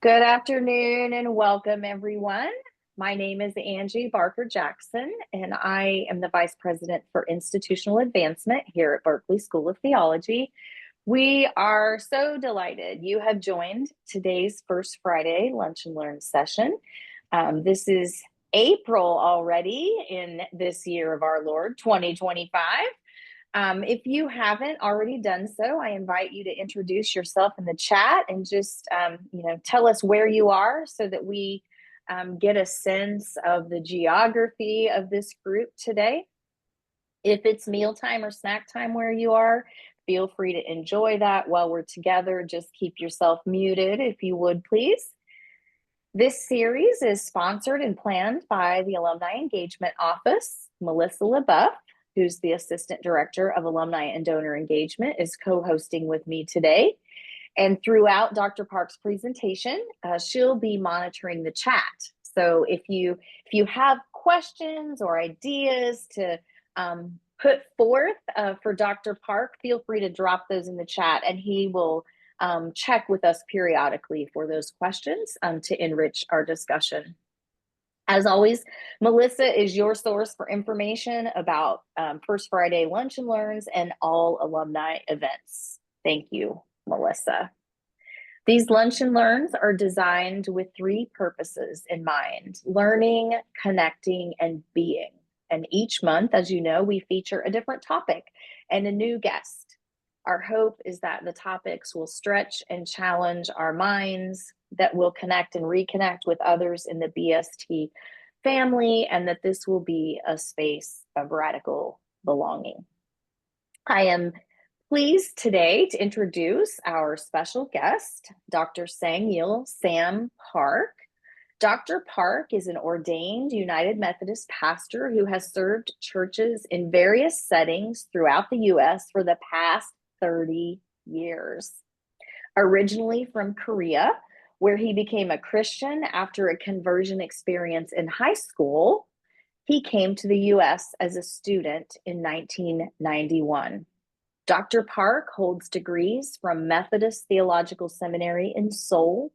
Good afternoon and welcome, everyone. My name is Angie Barker Jackson, and I am the Vice President for Institutional Advancement here at Berkeley School of Theology. We are so delighted you have joined today's First Friday Lunch and Learn session. This is April already in this year of our Lord, 2025. If you haven't already done so, I invite you to introduce yourself in the chat and just, tell us where you are so that we get a sense of the geography of this group today. If it's mealtime or snack time where you are, feel free to enjoy that while we're together. Just keep yourself muted if you would, please. This series is sponsored and planned by the Alumni Engagement Office. Melissa LaBeouf, who's the Assistant Director of Alumni and Donor Engagement, is co-hosting with me today. And throughout Dr. Park's presentation, she'll be monitoring the chat. So if you have questions or ideas to put forth for Dr. Park, feel free to drop those in the chat, and he will check with us periodically for those questions to enrich our discussion. As always, Melissa is your source for information about First Friday Lunch and Learns and all alumni events. Thank you, Melissa. These Lunch and Learns are designed with three purposes in mind: learning, connecting, and being. And each month, as you know, we feature a different topic and a new guest. Our hope is that the topics will stretch and challenge our minds, that will connect and reconnect with others in the BST family, and that this will be a space of radical belonging. I am pleased today to introduce our special guest, Dr. Sang-Yil Sam Park. Dr. Park is an ordained United Methodist pastor who has served churches in various settings throughout the U.S. for the past 30 years. Originally from Korea, where he became a Christian after a conversion experience in high school, he came to the U.S. as a student in 1991. Dr. Park holds degrees from Methodist Theological Seminary in Seoul,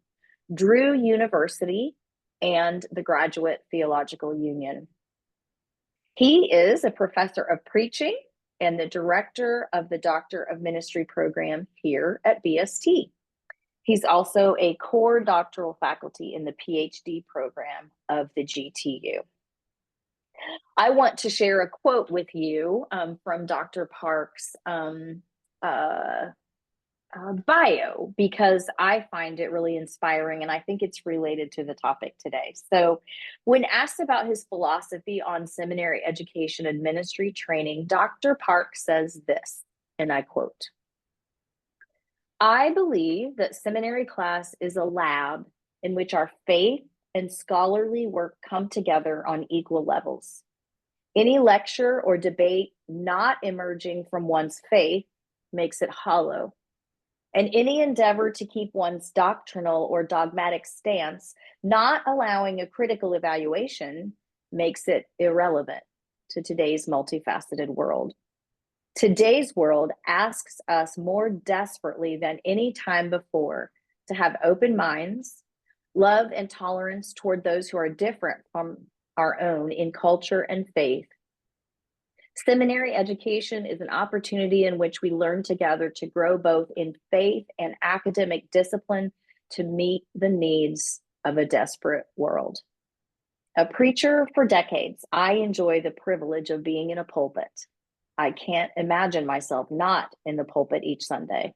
Drew University, and the Graduate Theological Union. He is a professor of preaching and the director of the Doctor of Ministry program here at BST. He's also a core doctoral faculty in the PhD program of the GTU. I want to share a quote with you from Dr. Park's bio, because I find it really inspiring and I think it's related to the topic today. So when asked about his philosophy on seminary education and ministry training, Dr. Park says this, and I quote, "I believe that seminary class is a lab in which our faith and scholarly work come together on equal levels. Any lecture or debate not emerging from one's faith makes it hollow. And any endeavor to keep one's doctrinal or dogmatic stance, not allowing a critical evaluation, makes it irrelevant to today's multifaceted world. Today's world asks us more desperately than any time before to have open minds, love and tolerance toward those who are different from our own in culture and faith. Seminary education is an opportunity in which we learn together to grow both in faith and academic discipline to meet the needs of a desperate world. A preacher for decades, I enjoy the privilege of being in a pulpit. I can't imagine myself not in the pulpit each Sunday.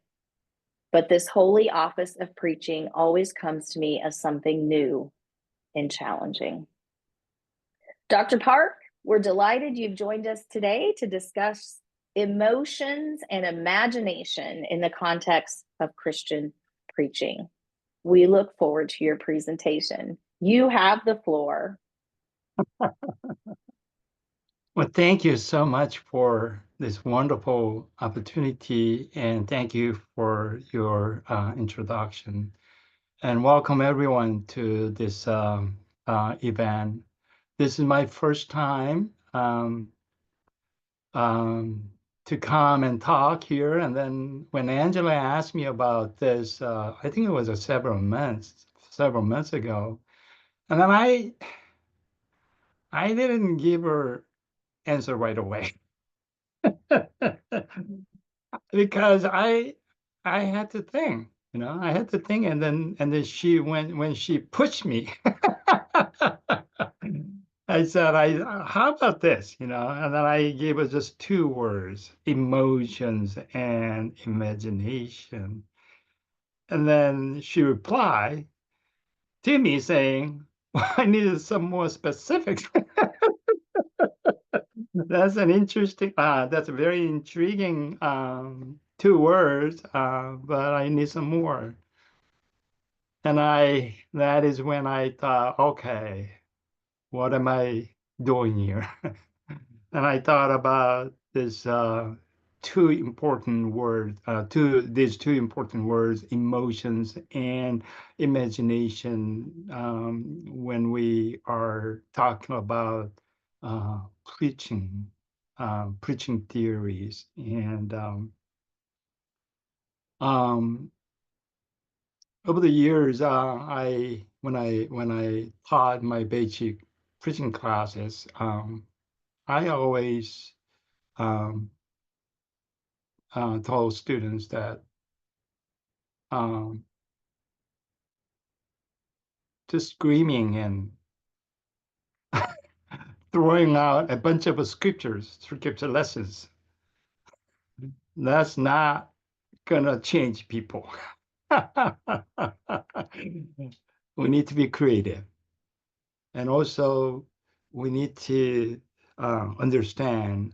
But this holy office of preaching always comes to me as something new and challenging." Dr. Park, we're delighted you've joined us today to discuss emotions and imagination in the context of Christian preaching. We look forward to your presentation. You have the floor. Well, thank you so much for this wonderful opportunity, and thank you for your introduction. And welcome everyone to this event. This is my first time to come and talk here. And then when Angela asked me about this, I think it was several months ago, and then I didn't give her answer right away because I had to think, I had to think, and then she when she pushed me, I said, how about this, and then I gave her just two words, emotions and imagination. And then she replied to me saying, well, I needed some more specifics. That's a very intriguing two words, but I need some more. And that is when I thought, okay, what am I doing here? And I thought about this these two important words, emotions and imagination, when we are talking about preaching, preaching theories. And um, over the years, when I taught my basic preaching classes, I always um, told students that um, just screaming and throwing out a bunch of scripture lessons, that's not gonna change people. We need to be creative, and also we need to understand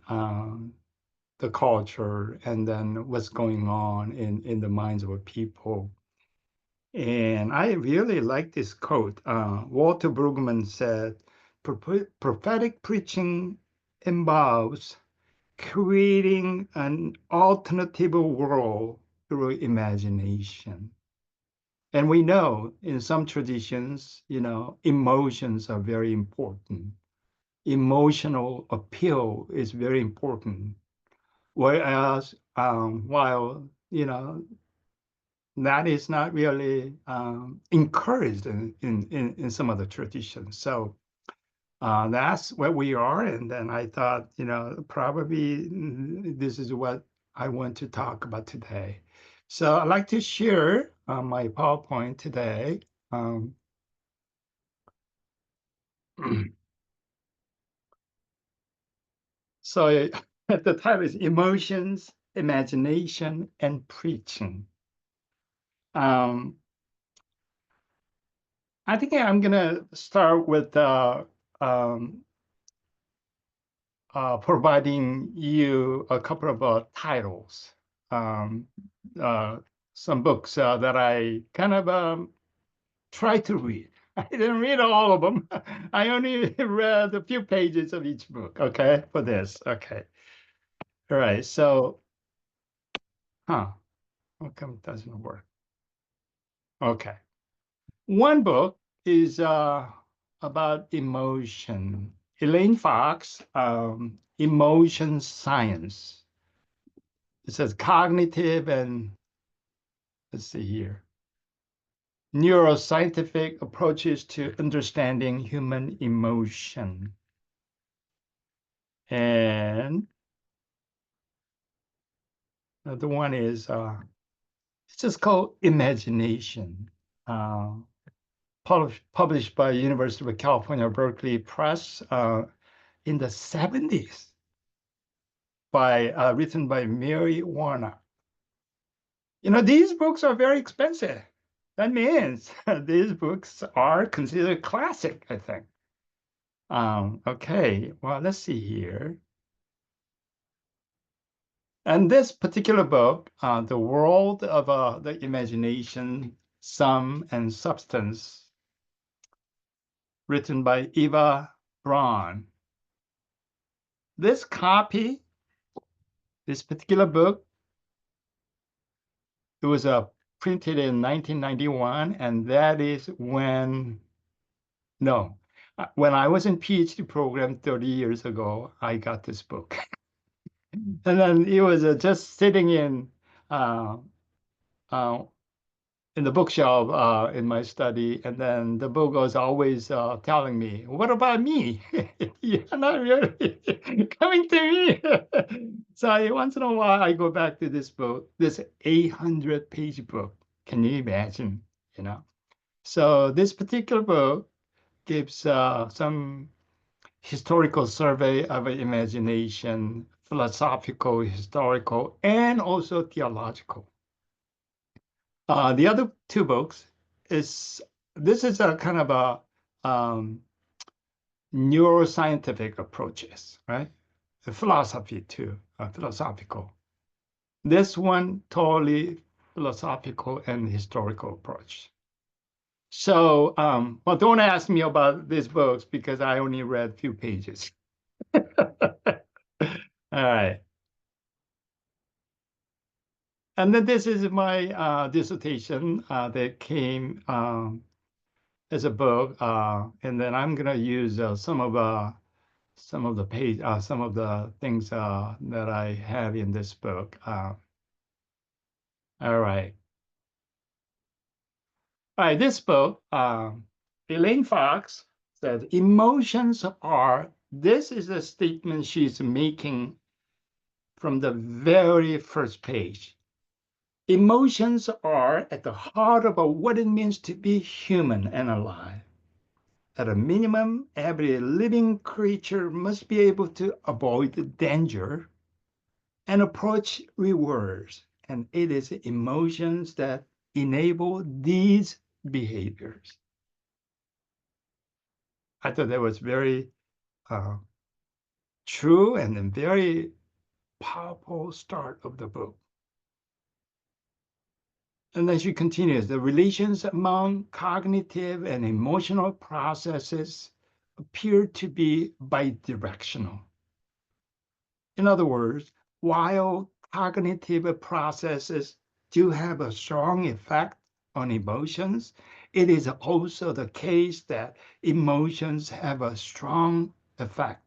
the culture and then what's going on in the minds of people. And I really like this quote. Walter Brueggemann said, Prophetic preaching involves creating an alternative world through imagination." And we know in some traditions, emotions are very important. Emotional appeal is very important. Whereas, while, that is not really encouraged in some of the traditions. So that's where we are. And then I thought, probably this is what I want to talk about today. So I'd like to share my PowerPoint today. Um, so the title is Emotions, Imagination, and Preaching. Um, I think I'm going to start with um, providing you a couple of titles, um, uh, some books that I kind of try to read. I didn't read all of them. I only read a few pages of each book, okay, for this. Okay. All right. So, how come it doesn't work? Okay. One book is about emotion. Elaine Fox, Emotion Science. It says cognitive and, let's see here, neuroscientific approaches to understanding human emotion. And the one is, it's just called Imagination, uh, published by University of California, Berkeley Press in the 70s, written by Mary Warner. These books are very expensive. That means these books are considered classic, I think. Okay, well, let's see here. And this particular book, The World of the Imagination, Sum and Substance, written by Eva Braun. This copy, this particular book, it was printed in 1991, and that is when I was in PhD program 30 years ago, I got this book. And then he was just sitting uh, uh, in the bookshelf in my study, and then the book was always telling me, "What about me? You're not really coming to me." So once in a while, I go back to this book, this 800-page book. Can you imagine? You know. So this particular book gives some historical survey of imagination, philosophical, historical, and also theological. The other two books is this is a kind of a neuroscientific approaches, right? The philosophy too, philosophical. This one totally philosophical and historical approach. So, well, don't ask me about these books because I only read a few pages. All right. And then this is my dissertation that came as a book, and then I'm gonna use some of the page, some of the things that I have in this book. All right. This book, Elaine Fox said, emotions are. This is a statement she's making from the very first page. Emotions are at the heart of what it means to be human and alive. At a minimum, every living creature must be able to avoid danger and approach rewards. And it is emotions that enable these behaviors. I thought that was very uh, true and a very powerful start of the book. And then she continues, the relations among cognitive and emotional processes appear to be bidirectional. In other words, while cognitive processes do have a strong effect on emotions, it is also the case that emotions have a strong effect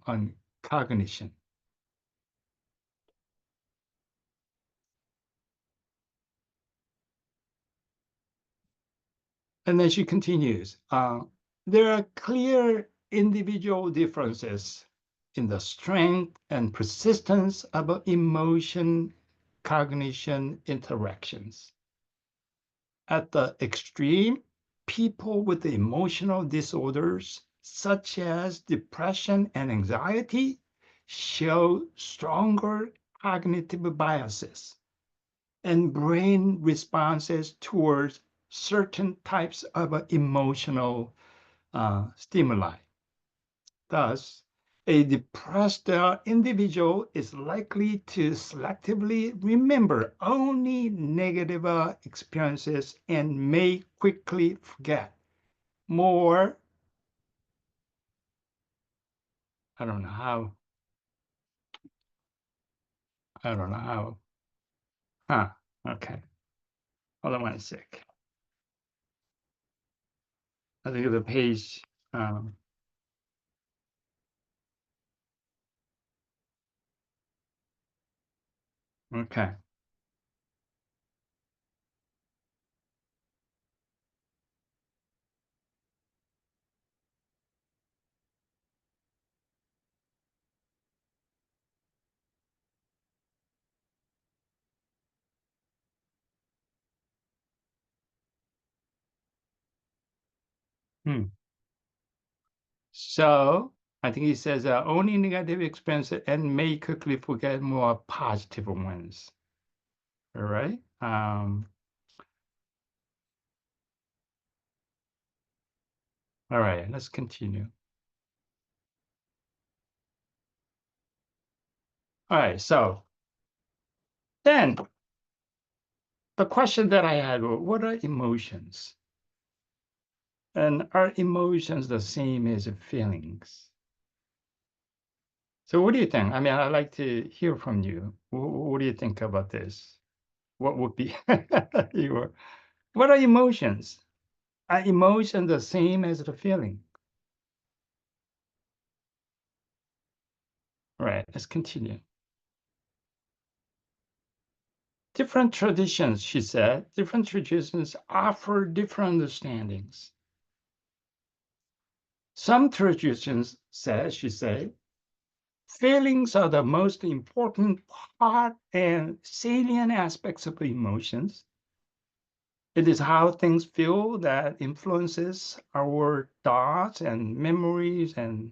on cognition. And then she continues, there are clear individual differences in the strength and persistence of emotion cognition interactions. At the extreme, people with emotional disorders, such as depression and anxiety, show stronger cognitive biases and brain responses towards certain types of emotional stimuli. Thus, a depressed individual is likely to selectively remember only negative experiences and may quickly forget more. I don't know how. I don't know how. Huh. Okay. Hold on one sec. I think the page. Um, okay. Hmm. So I think he says only negative experiences and may quickly forget more positive ones. All right. All right. Let's continue. All right. So then the question that I had, what are emotions? And are emotions the same as feelings? So what do you think? I mean, I'd like to hear from you. What do you think about this? What would be your, what are emotions? Are emotions the same as the feeling? All right, let's continue. Different traditions, she said, different traditions offer different understandings. Some traditions say, she said, feelings are the most important part and salient aspects of emotions. It is how things feel that influences our thoughts and memories and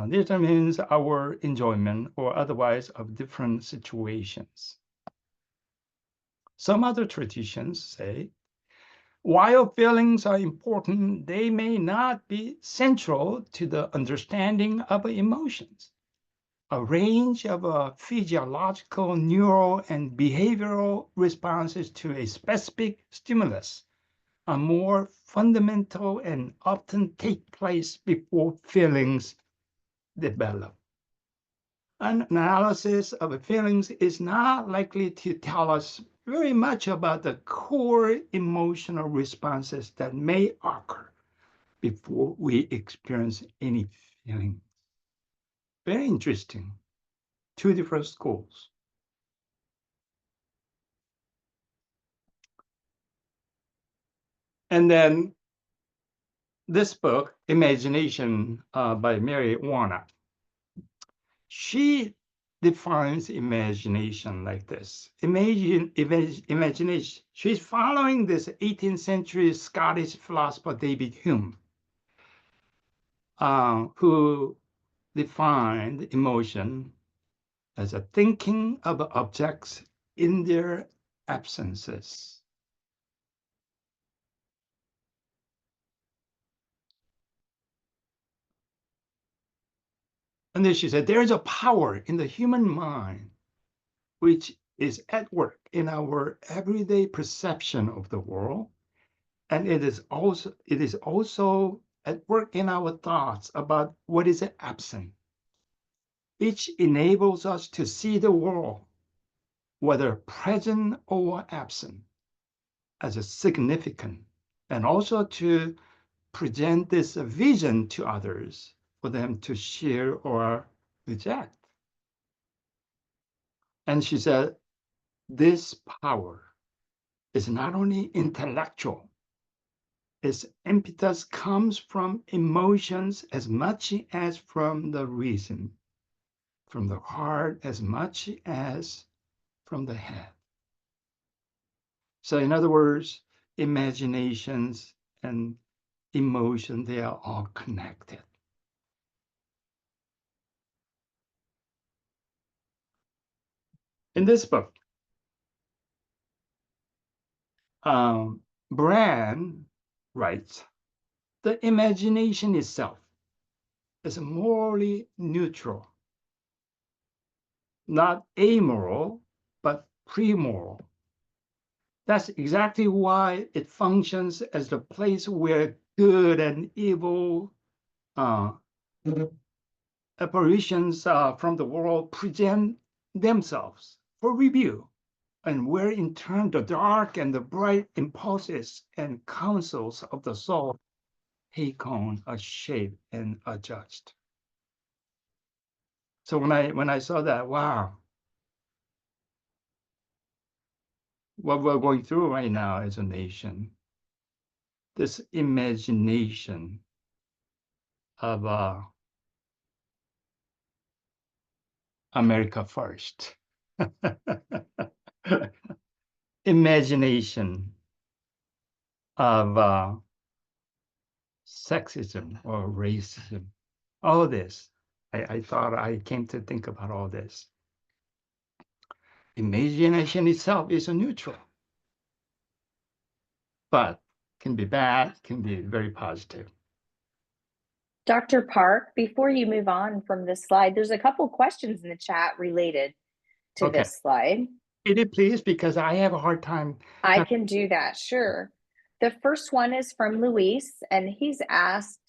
determines our enjoyment or otherwise of different situations. Some other traditions say, while feelings are important, they may not be central to the understanding of emotions. A range of physiological, neural, and behavioral responses to a specific stimulus are more fundamental and often take place before feelings develop. An analysis of feelings is not likely to tell us very much about the core emotional responses that may occur before we experience any feeling. Very interesting. Two different schools. And then this book, Imagination by Mary Warnock, she defines imagination like this. Imagination. She's following this 18th century Scottish philosopher David Hume, who defined emotion as a thinking of objects in their absences. And then she said, there is a power in the human mind which is at work in our everyday perception of the world. And it is also at work in our thoughts about what is absent. Each enables us to see the world, whether present or absent, as a significant, and also to present this vision to others for them to share or reject. And she said, this power is not only intellectual, its impetus comes from emotions as much as from the reason, from the heart as much as from the head. So in other words, imaginations and emotion, they are all connected. In this book, Brand writes, the imagination itself is morally neutral, not amoral, but premoral. That's exactly why it functions as the place where good and evil apparitions from the world present themselves for review, and where in turn the dark and the bright impulses and counsels of the soul take on a shape and adjust. So when I saw that, wow, what we're going through right now as a nation, this imagination of America first. Imagination of sexism or racism. All this. I thought I came to think about all this. Imagination itself is a neutral, but can be bad, can be very positive. Dr. Park, before you move on from this slide, there's a couple questions in the chat related to Okay. this slide. Read it, please, because I have a hard time. I can do that, sure. The first one is from Luis, and he's asked,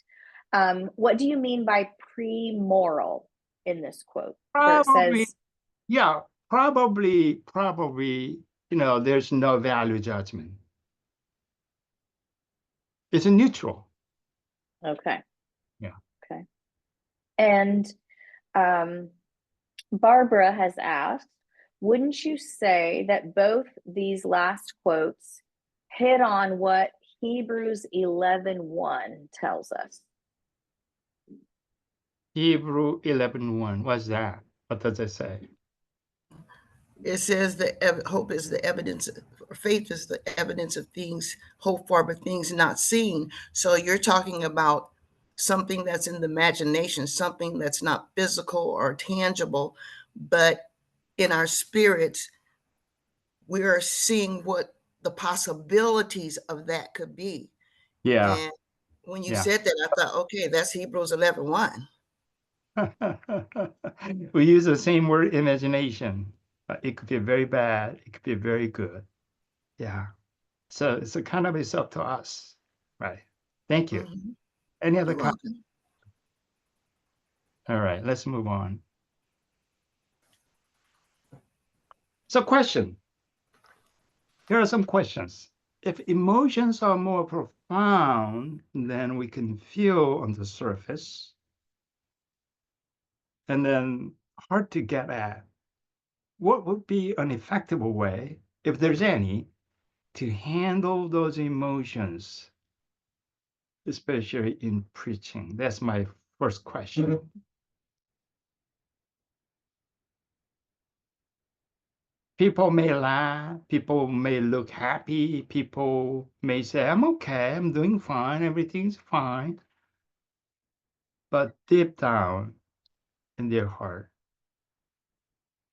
what do you mean by pre-moral in this quote? Where it Probably, says, yeah, probably, there's no value judgment. It's a neutral. okay. Yeah. Okay. And Barbara has asked, wouldn't you say that both these last quotes hit on what Hebrews 11:1 tells us? Hebrew 11:1. What's that? What does it say? It says that hope is the evidence, or faith is the evidence of things hoped for, but things not seen. So you're talking about something that's in the imagination, something that's not physical or tangible, but in our spirits, we are seeing what the possibilities of that could be. Yeah, And when you yeah. said that, I thought, okay, that's Hebrews 11:1. We use the same word, imagination. It could be very bad. It could be very good. Yeah. So it's a kind of, it's up to us. Right. Thank you. Mm-hmm. Any other You're comments? welcome. All right, let's move on. So question. Here are some questions. If emotions are more profound than we can feel on the surface, and then hard to get at, what would be an effective way, if there's any, to handle those emotions, especially in preaching? That's my first question. People may laugh, people may look happy, people may say, I'm okay, I'm doing fine, everything's fine. But deep down in their heart,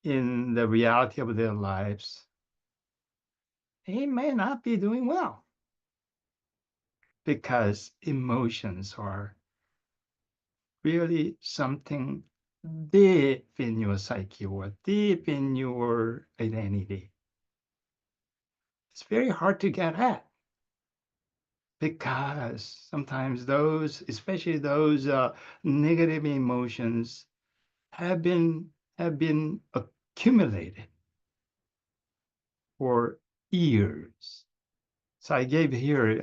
in the reality of their lives, they may not be doing well because emotions are really something deep in your psyche or deep in your identity. It's very hard to get at because sometimes those, especially those negative emotions, have been accumulated for years. So I gave here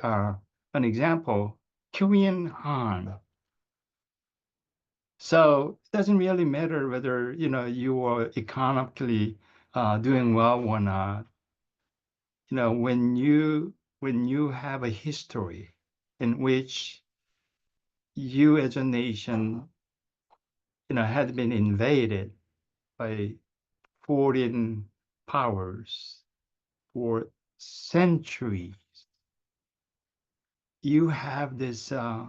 an example, Korean Han. So it doesn't really matter whether you are economically doing well or not. When you have a history in which you as a nation had been invaded by foreign powers for centuries, you have this uh,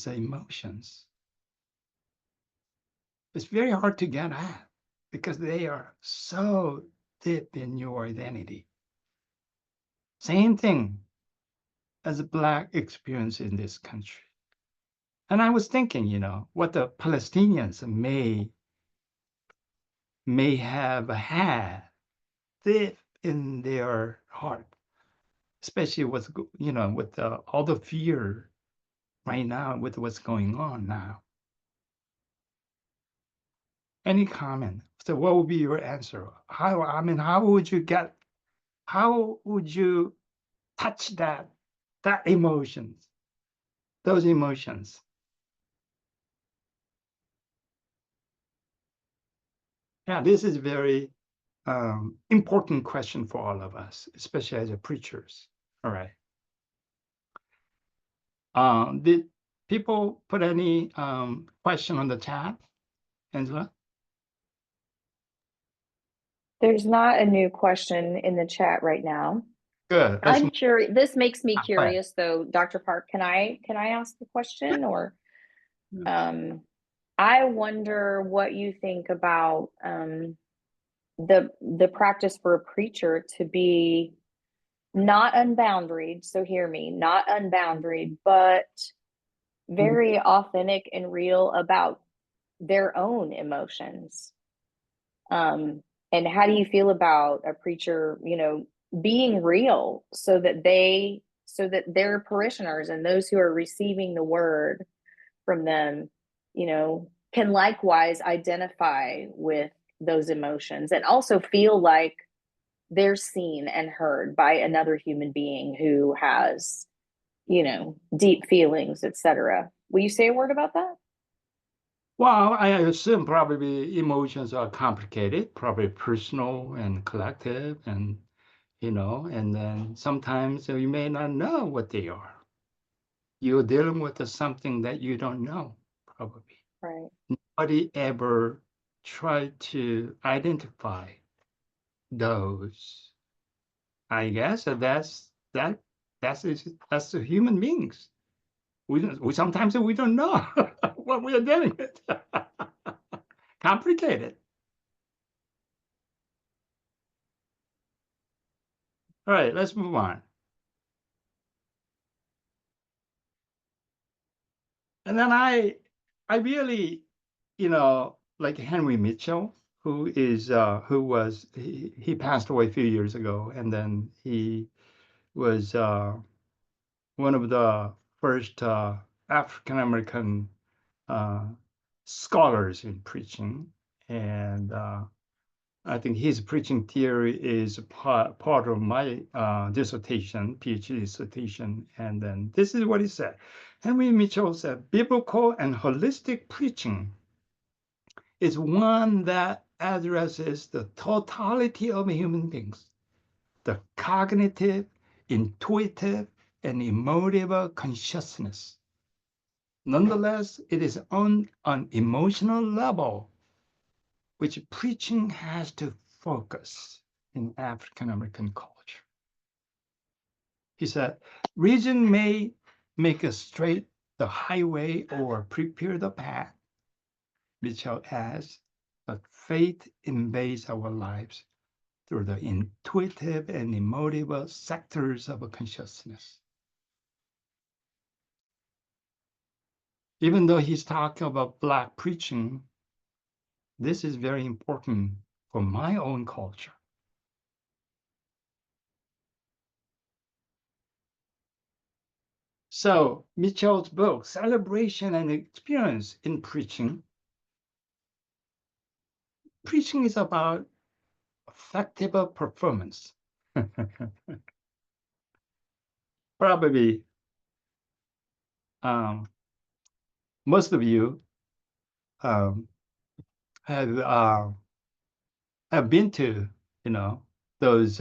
emotions. It's very hard to get at because they are so deep in your identity. Same thing as a Black experience in this country. And I was thinking, what the Palestinians may have had deep in their heart, especially with all the fear right now with what's going on now. Any comment? So what would be your answer? How would you touch that emotions, those emotions? Yeah, this is very important question for all of us, especially as a preachers. All right. Did people put any question on the chat, Angela? There's not a new question in the chat right now. Good. I'm curious. This makes me Go ahead. curious, though, Dr. Park. Can I ask the question, or I wonder what you think about the practice for a preacher to be not unboundaried. So hear me, not unboundaried, but very authentic and real about their own emotions. And how do you feel about a preacher, being real so that their parishioners and those who are receiving the word from them, can likewise identify with those emotions and also feel like they're seen and heard by another human being who has, deep feelings, etc. Will you say a word about that? Well, I assume probably emotions are complicated, probably personal and collective, and and then sometimes you may not know what they are. You're dealing with something that you don't know, probably. Right. Nobody ever tried to identify those. I guess that's the human beings. We sometimes we don't know what we are dealing with. Complicated. All right, let's move on. And then I really, like Henry Mitchell, he passed away a few years ago, and then he was one of the first African American uh, scholars in preaching, and I think his preaching theory is part of my dissertation, PhD dissertation. And then this is what he said. Henry Mitchell said, biblical and holistic preaching is one that addresses the totality of human beings, the cognitive, intuitive, and emotive consciousness. Nonetheless, it is on an emotional level which preaching has to focus in African American culture. He said, reason may make us straight the highway or prepare the path, Mitchell adds, but faith invades our lives through the intuitive and emotive sectors of consciousness. Even though he's talking about Black preaching, this is very important for my own culture. So Mitchell's book, Celebration and Experience in Preaching. Preaching is about effective performance. Probably most of you um, have been to, those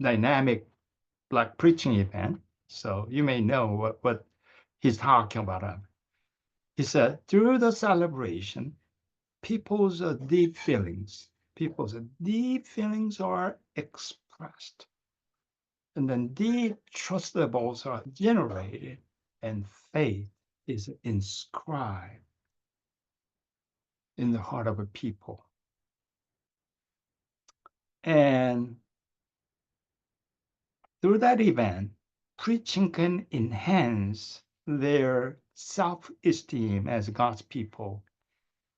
dynamic Black preaching event. So you may know what he's talking about. He said, through the celebration, people's people's deep feelings are expressed. And then deep trust levels are generated and faith is inscribed in the heart of a people. And through that event, preaching can enhance their self-esteem as God's people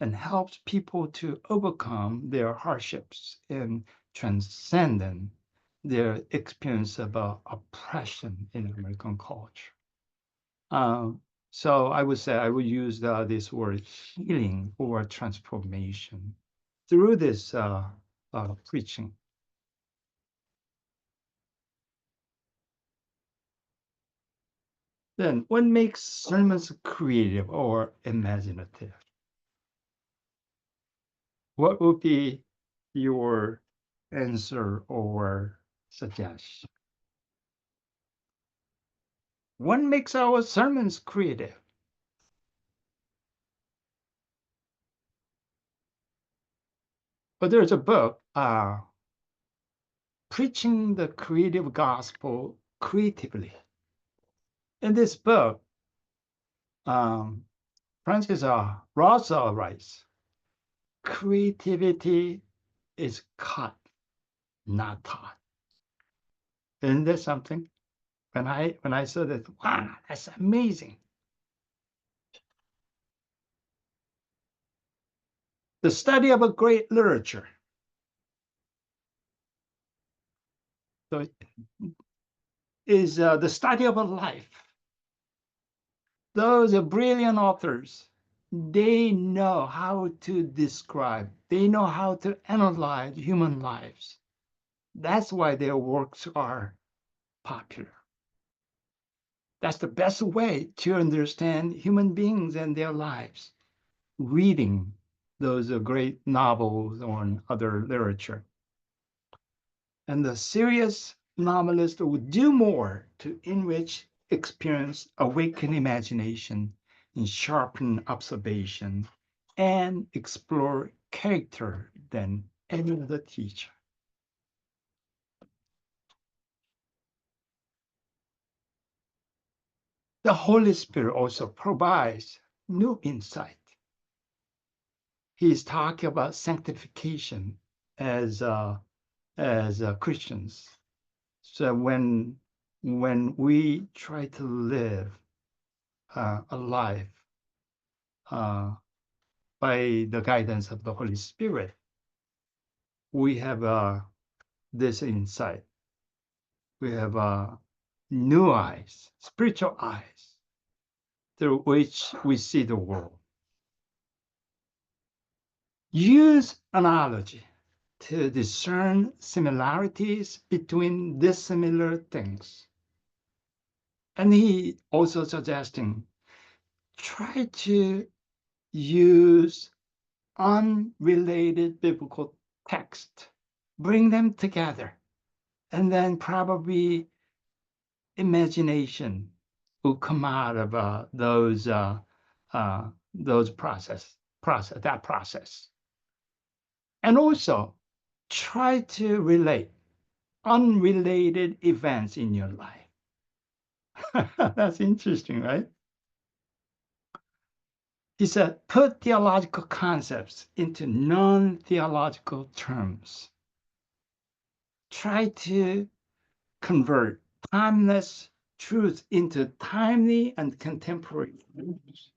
and helps people to overcome their hardships and transcend their experience of oppression in American culture. So I would say I would use this word healing or transformation through this preaching. Then what makes sermons creative or imaginative? What would be your answer or suggestion? What makes our sermons creative? But there's a book, Preaching the Creative Gospel Creatively. In this book, Francis Russell writes, creativity is cut, not taught. Isn't there something? When I saw that, wow, that's amazing. The study of a great literature. So is the study of a life. Those are brilliant authors. They know how to describe, they know how to analyze human lives. That's why their works are popular. That's the best way to understand human beings and their lives. reading those great novels or other literature. And the serious novelist would do more to enrich experience, awaken imagination, and sharpen observation, and explore character than any other teacher. The Holy Spirit also provides new insight. He's talking about sanctification as Christians. So when we try to live a life by the guidance of the Holy Spirit, we have this insight. We have new eyes, spiritual eyes, through which we see the world. Use analogy to discern similarities between dissimilar things. And he also suggesting, try to use unrelated biblical text, bring them together, and then probably imagination will come out of those process. And also try to relate unrelated events in your life. That's interesting, right? He said, put theological concepts into non-theological terms. Try to convert timeless truth into timely and contemporary truths.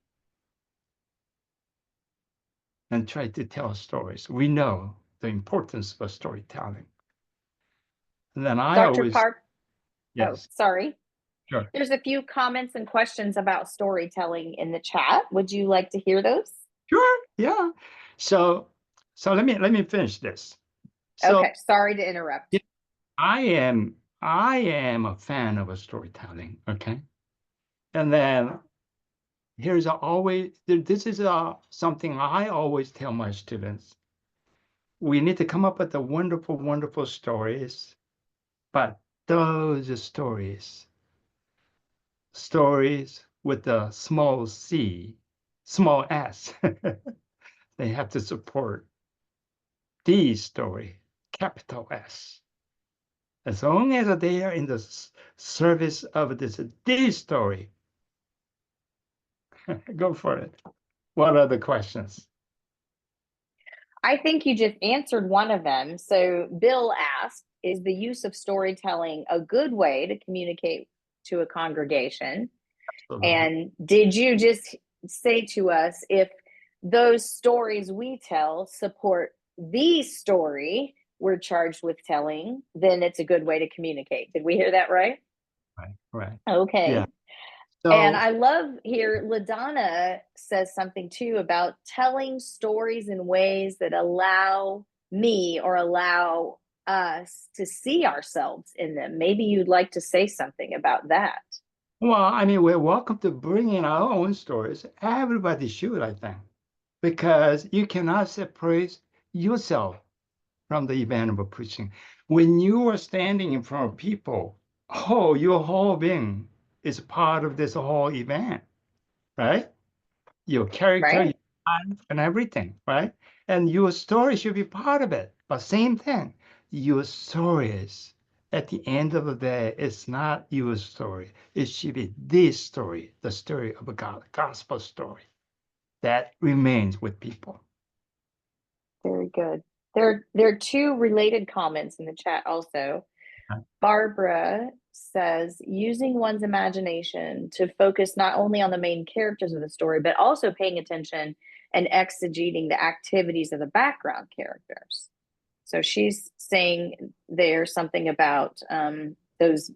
And try to tell stories. We know the importance of storytelling. And then I Dr. always, Park, yes, sorry. sure. There's a few comments and questions about storytelling in the chat. Would you like to hear those? Sure, yeah. So let me finish this. So Okay, sorry to interrupt. yeah, I am a fan of a storytelling, okay? And then this is something I always tell my students. We need to come up with the wonderful, wonderful stories, but those stories with a small c, small s, they have to support the story, capital S. As long as they are in the service of this the story, go for it. What are the questions? I think you just answered one of them. So Bill asked, is the use of storytelling a good way to communicate to a congregation? And did you just say to us, if those stories we tell support the story we're charged with telling, then it's a good way to communicate? Did we hear that right? Right. Okay. Yeah. And I love here, LaDonna says something too about telling stories in ways that allow me or allow us to see ourselves in them. Maybe you'd like to say something about that. Well, I mean, we're welcome to bring in our own stories. Everybody should, I think, because you cannot separate yourself from the event of a preaching. When you are standing in front of people, your whole being is part of this whole event, right? Your character, Right. your life, and everything, right? And your story should be part of it. But same thing, your stories, at the end of the day, it's not your story. It should be this story, the story of a God, gospel story that remains with people. Very good. There are two related comments in the chat also. Barbara says, using one's imagination to focus not only on the main characters of the story, but also paying attention and exegeting the activities of the background characters. So she's saying there's something about those,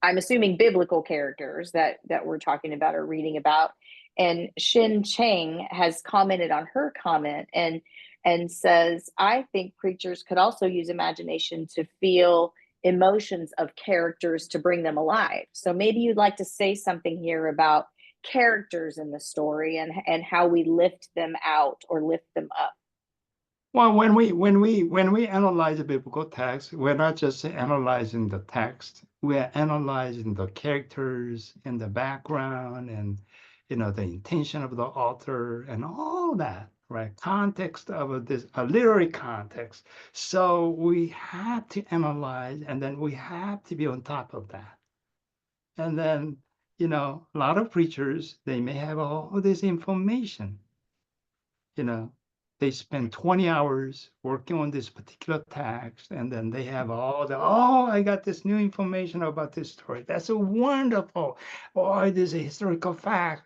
I'm assuming, biblical characters that we're talking about or reading about. And Shin Chang has commented on her comment and says, I think preachers could also use imagination to feel emotions of characters to bring them alive. So maybe you'd like to say something here about characters in the story and how we lift them out or lift them up? Well, when we analyze the biblical text, we're not just analyzing the text. We're analyzing the characters and the background and the intention of the author and all that, right? Context of this, a literary context. So we have to analyze, and then we have to be on top of that. And then, a lot of preachers, they may have all this information, they spend 20 hours working on this particular text, and then they have I got this new information about this story. That's so wonderful. Or it is a historical fact.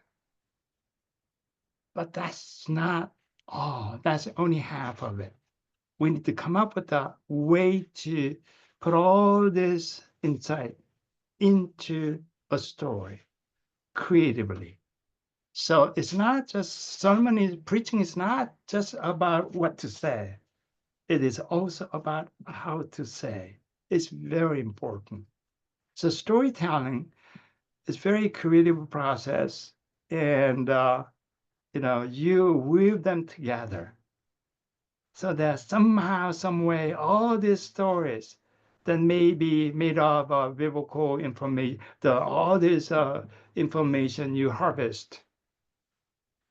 But that's not all. That's only half of it. We need to come up with a way to put all this insight into a story creatively. So it's not just preaching is not just about what to say. It is also about how to say. It's very important. So storytelling is very creative process, and you weave them together so that somehow, some way, all these stories that may be made of biblical information, all this information you harvest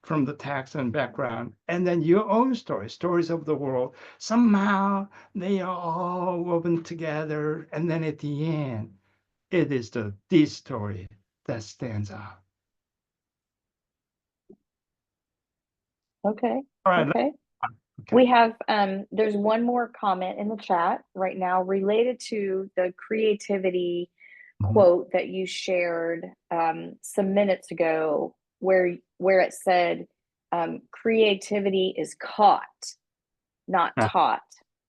from the text and background, and then your own stories of the world, somehow they are all woven together, and then at the end, it is this story that stands out. Okay. All right. Okay. Okay. We have, there's one more comment in the chat right now related to the creativity quote that you shared some minutes ago, where it said, creativity is caught, not taught.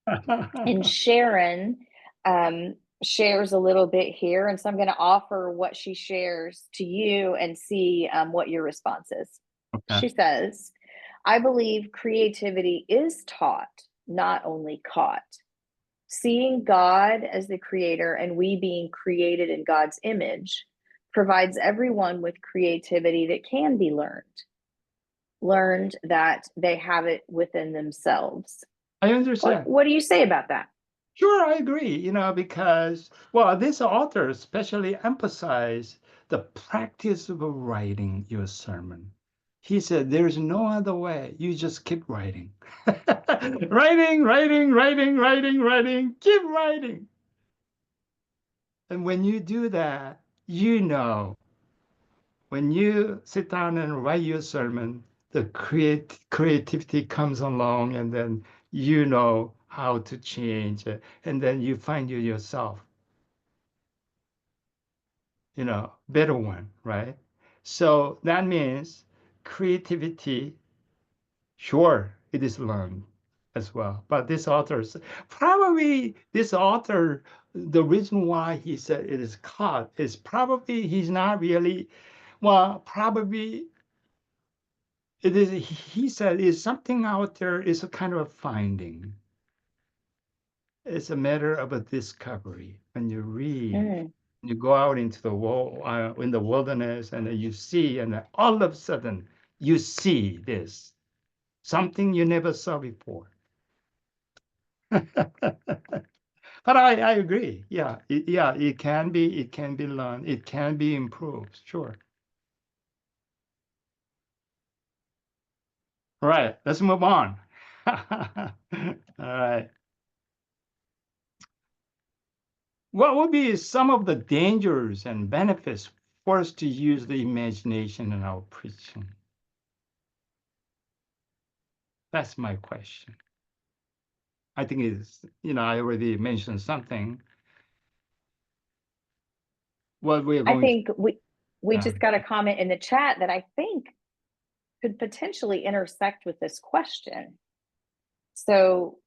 And Sharon shares a little bit here, and so I'm going to offer what she shares to you and see what your response is. Okay. She says, I believe creativity is taught, not only caught. Seeing God as the creator and we being created in God's image provides everyone with creativity that can be learned that they have it within themselves. I understand. What do you say about that? Sure, I agree, because, this author especially emphasized the practice of writing your sermon. He said, there's no other way. You just keep writing. Writing, keep writing. And when you do that, when you sit down and write your sermon, the creativity comes along, and then you know how to change it, and then you find yourself, better one, right? So that means creativity, sure, it is learned as well. But this author, the reason why he said it is caught is probably he's not really, probably it is, he said, is something out there, is a kind of a finding. It's a matter of a discovery. When you read, you go out into the world, in the wilderness, and you see, and then all of a sudden you see this, something you never saw before. But I agree. Yeah, it can be learned. It can be improved. Sure. All right, let's move on. All right. What would be some of the dangers and benefits for us to use the imagination in our preaching? That's my question. I think it's, I already mentioned something. What we're going I think we just got a comment in the chat that I think could potentially intersect with this question. So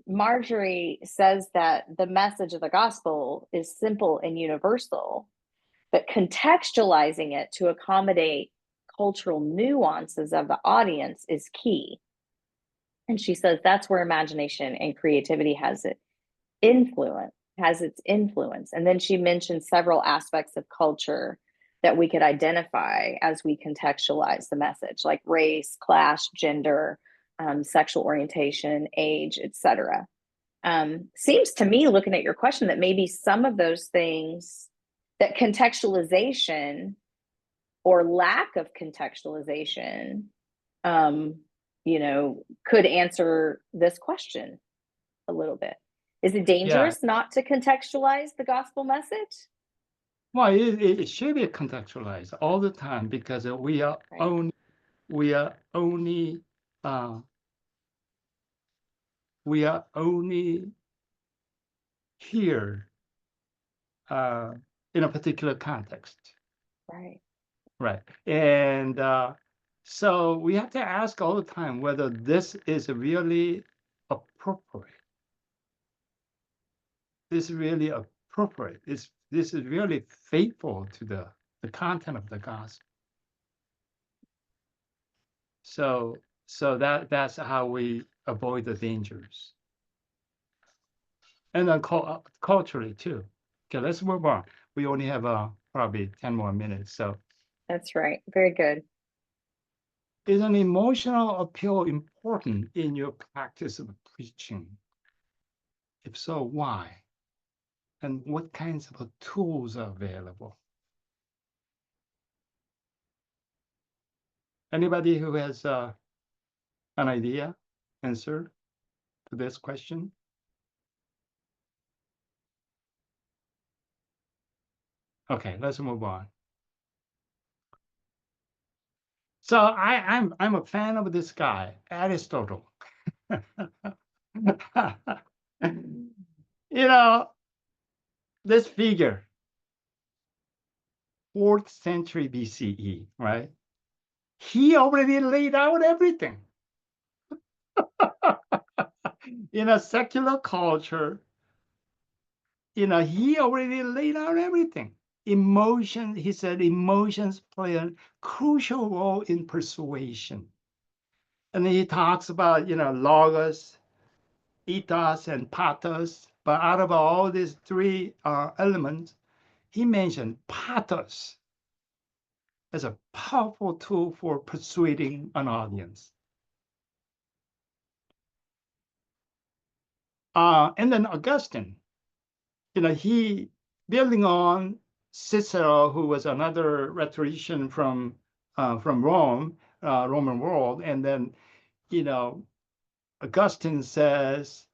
Marjorie says that the message of the gospel is simple and universal, but contextualizing it to accommodate cultural nuances of the audience is key. And she says that's where imagination and creativity has its influence. And then she mentioned several aspects of culture that we could identify as we contextualize the message, like race, class, gender, sexual orientation, age, etc. Seems to me, looking at your question, that maybe some of those things, that contextualization or lack of contextualization, could answer this question a little bit. Is it dangerous not to contextualize the gospel message? Well, it should be contextualized all the time, because we are only here in a particular context. Right. Right. And so we have to ask all the time whether this is really appropriate. This is really appropriate. This is really faithful to the content of the gospel. So that's how we avoid the dangers. And then culturally too. Okay, let's move on. We only have probably 10 more minutes. So that's right. Very good. Is an emotional appeal important in your practice of preaching? If so, why? And what kinds of tools are available? Anybody who has an idea, answer to this question? Okay, let's move on. So I'm a fan of this guy, Aristotle. This figure, 4th century BCE, right? He already laid out everything. In a secular culture, he already laid out everything. Emotion, he said, emotions play a crucial role in persuasion. And he talks about, logos, ethos, and pathos. But out of all these three elements, he mentioned pathos as a powerful tool for persuading an audience. And then Augustine, he, building on Cicero, who was another rhetorician from Rome, Roman world, and then, Augustine says,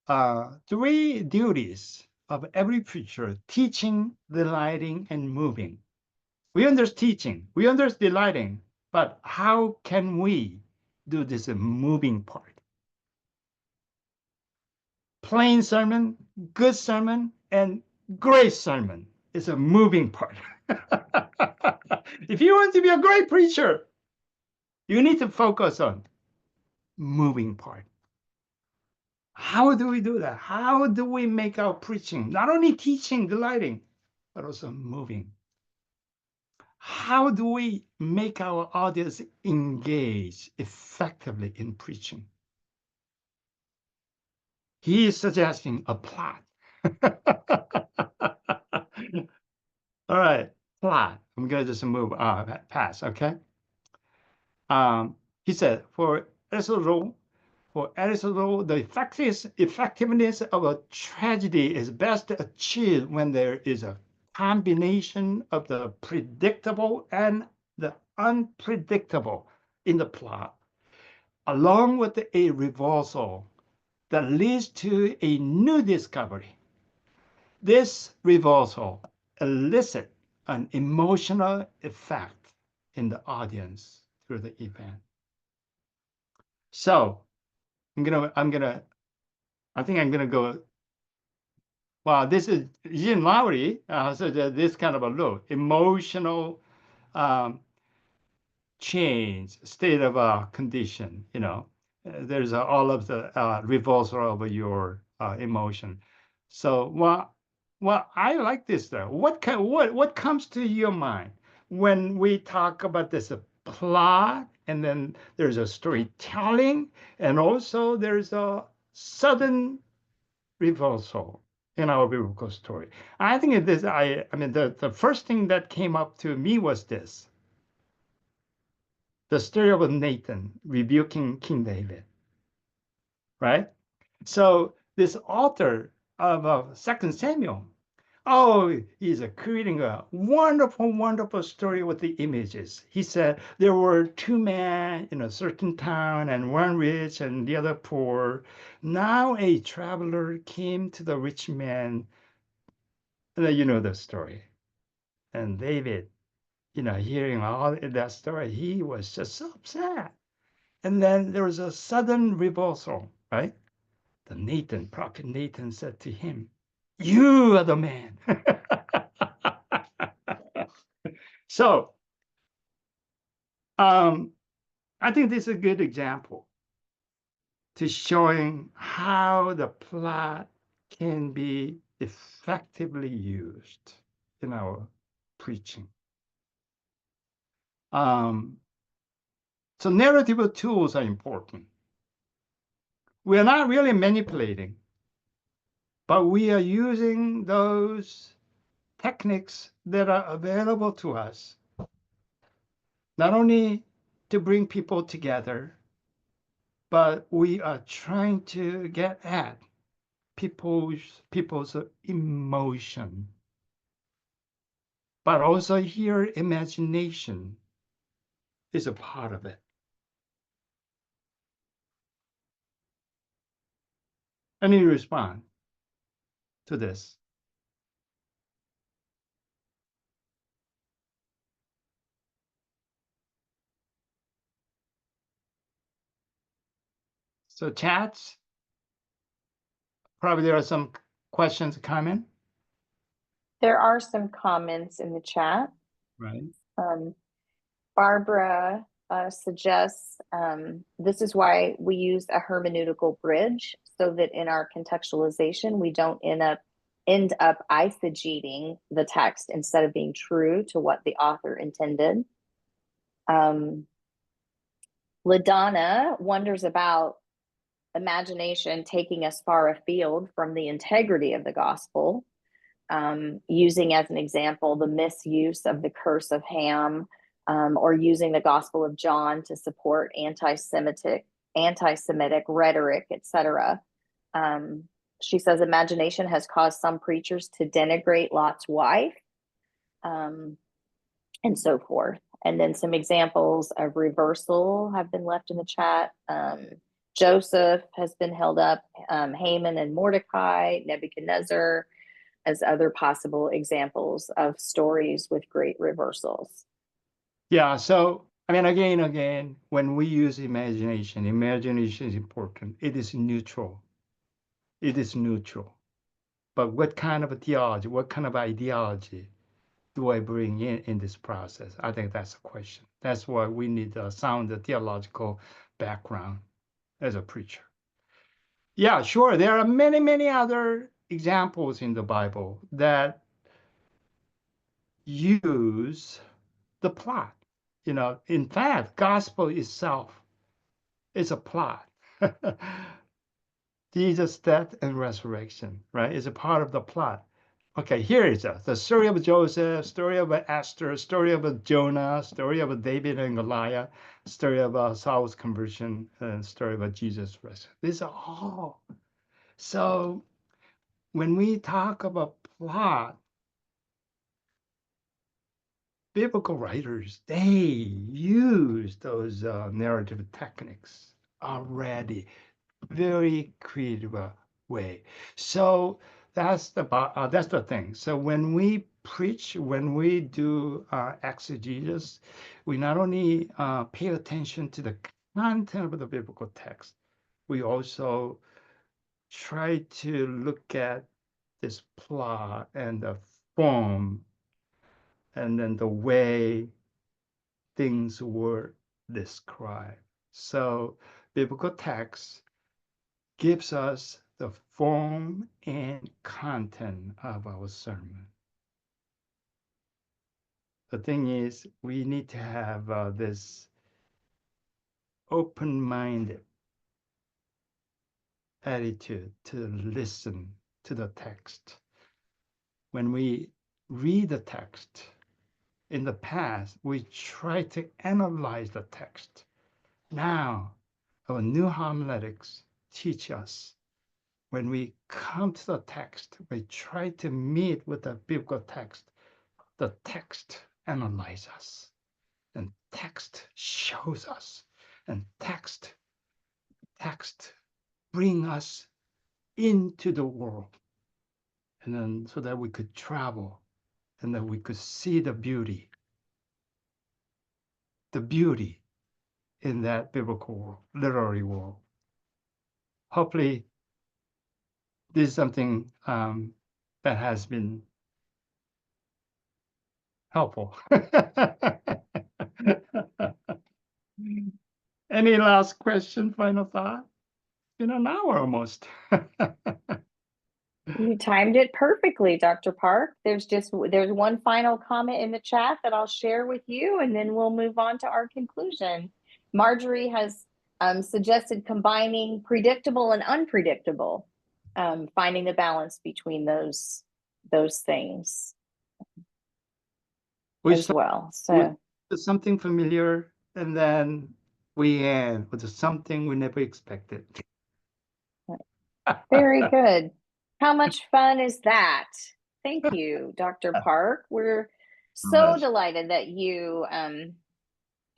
3 duties of every preacher: teaching, delighting, and moving. We understand teaching, we understand delighting, but how can we do this moving part? Plain sermon, good sermon, and great sermon is a moving part. If you want to be a great preacher, you need to focus on moving part. How do we do that? How do we make our preaching not only teaching, delighting, but also moving? How do we make our audience engage effectively in preaching? He is suggesting a plot. All right, plot. I'm going to just move past, okay? He said, for Aristotle, the effectiveness of a tragedy is best achieved when there is a combination of the predictable and the unpredictable in the plot, along with a reversal that leads to a new discovery. This reversal elicits an emotional effect in the audience through the event. So I think I'm gonna go. Well, this is Jean Lowry. So this kind of a look, emotional change, state of condition. There's all of the reversal of your emotion. So well, I like this though. What comes to your mind when we talk about this plot, and then there's a storytelling, and also there's a sudden reversal? in our biblical story. I think it is, I mean, the first thing that came up to me was this, the story of Nathan rebuking King David, right? So this author of 2 Samuel, oh, he's creating a wonderful, wonderful story with the images. He said there were two men in a certain town, and one rich and the other poor. Now a traveler came to the rich man, and then you know the story. And David, hearing all that story, he was just so upset. And then there was a sudden reversal, right? Prophet Nathan said to him, "You are the man." So I think this is a good example to showing how the plot can be effectively used in our preaching. So narrative tools are important. We are not really manipulating, but we are using those techniques that are available to us, not only to bring people together, but we are trying to get at people's emotion, but also here imagination is a part of it. Any response to this? So chats, probably there are some questions coming. There are some comments in the chat. Right. Barbara suggests this is why we use a hermeneutical bridge, so that in our contextualization, we don't end up eisegeting the text instead of being true to what the author intended. LaDonna wonders about imagination taking us far afield from the integrity of the gospel, using as an example the misuse of the curse of Ham, or using the Gospel of John to support anti-Semitic rhetoric, etc. She says imagination has caused some preachers to denigrate Lot's wife, and so forth. And then some examples of reversal have been left in the chat. Joseph has been held up, Haman and Mordecai, Nebuchadnezzar, as other possible examples of stories with great reversals. Yeah, so I mean, again, when we use imagination is important. It is neutral. It is neutral. But what kind of a theology, what kind of ideology do I bring in this process? I think that's a question. That's why we need a sound theological background as a preacher. Yeah, sure. There are many, many other examples in the Bible that use the plot. In fact, gospel itself is a plot. Jesus' death and resurrection, right, is a part of the plot. Okay, here is the story of Joseph, story of Esther, story of Jonah, story of David and Goliath, story of Saul's conversion, and story of Jesus' resurrection. These are all. So when we talk about plot, biblical writers, they use those narrative techniques already, very creative way. So that's the thing. So when we preach, when we do exegesis, we not only pay attention to the content of the biblical text, we also try to look at this plot and the form and then the way things were described. So biblical text gives us the form and content of our sermon. The thing is, we need to have this open-minded attitude to listen to the text. When we read the text, in the past, we try to analyze the text. Now, our new homiletics teach us when we come to the text, we try to meet with the biblical text. The text analyzes us, and text shows us, and text bring us into the world, and then so that we could travel, and that we could see the beauty in that biblical world, literary world. Hopefully, this is something that has been helpful. Any last question, final thought? Been an hour almost. You timed it perfectly, Dr. Park. There's one final comment in the chat that I'll share with you, and then we'll move on to our conclusion. Marjorie has suggested combining predictable and unpredictable, finding the balance between those things as well. So with something familiar, and then we end with something we never expected. Very good. How much fun is that? Thank you, Dr. Park. We're so delighted that you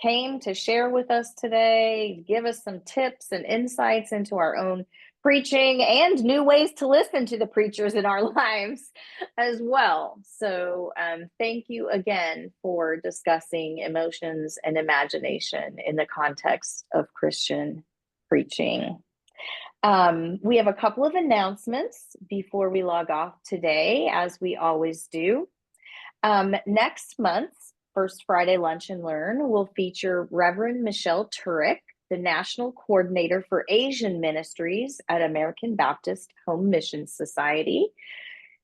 came to share with us today, give us some tips and insights into our own preaching and new ways to listen to the preachers in our lives as well. So thank you again for discussing emotions and imagination in the context of Christian preaching. We have a couple of announcements before we log off today, as we always do. Next month's First Friday Lunch and Learn will feature Reverend Michelle Turek, the National Coordinator for Asian Ministries at American Baptist Home Mission Society.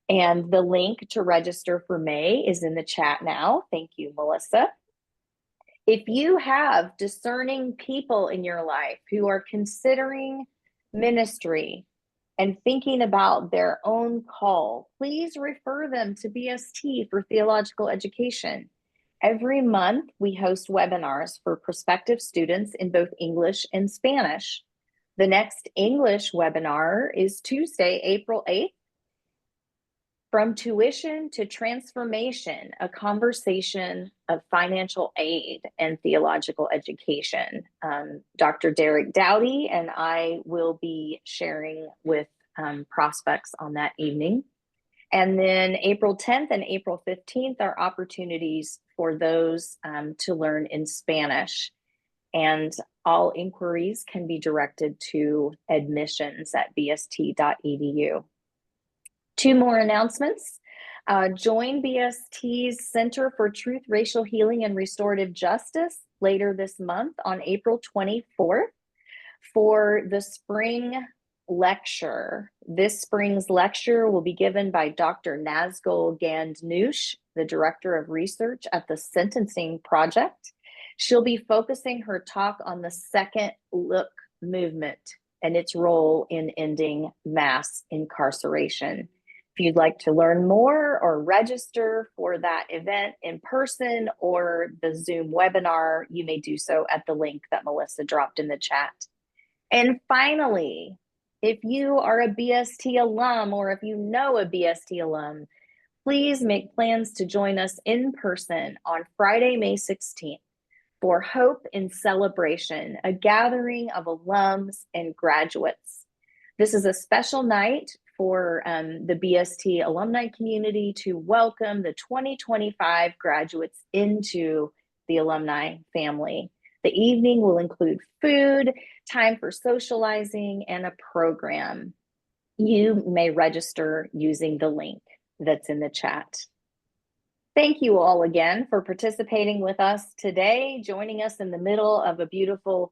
And the link to register for May is in the chat now. Thank you, Melissa. If you have discerning people in your life who are considering ministry and thinking about their own call, please refer them to BST for theological education. Every month, we host webinars for prospective students in both English and Spanish. The next English webinar is Tuesday, April 8th, From Tuition to Transformation, a conversation of financial aid and theological education. Dr. Derek Dowdy and I will be sharing with prospects on that evening. And then April 10th and April 15th are opportunities for those to learn in Spanish. And all inquiries can be directed to admissions@bst.edu. Two more announcements. Join BST's Center for Truth, Racial Healing, and Restorative Justice later this month on April 24th for the spring lecture. This spring's lecture will be given by Dr. Nazgul Gandnoosh, the Director of Research at the Sentencing Project. She'll be focusing her talk on the Second Look movement and its role in ending mass incarceration. If you'd like to learn more or register for that event in person or the Zoom webinar, you may do so at the link that Melissa dropped in the chat. And finally, if you are a BST alum or if you know a BST alum, please make plans to join us in person on Friday, May 16th for Hope in Celebration, a gathering of alums and graduates. This is a special night for the BST alumni community to welcome the 2025 graduates into the alumni family. The evening will include food, time for socializing, and a program. You may register using the link that's in the chat. Thank you all again for participating with us today, joining us in the middle of a beautiful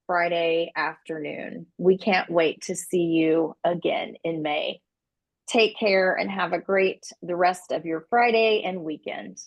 Friday afternoon. We can't wait to see you again in May. Take care and have the rest of your Friday and weekend.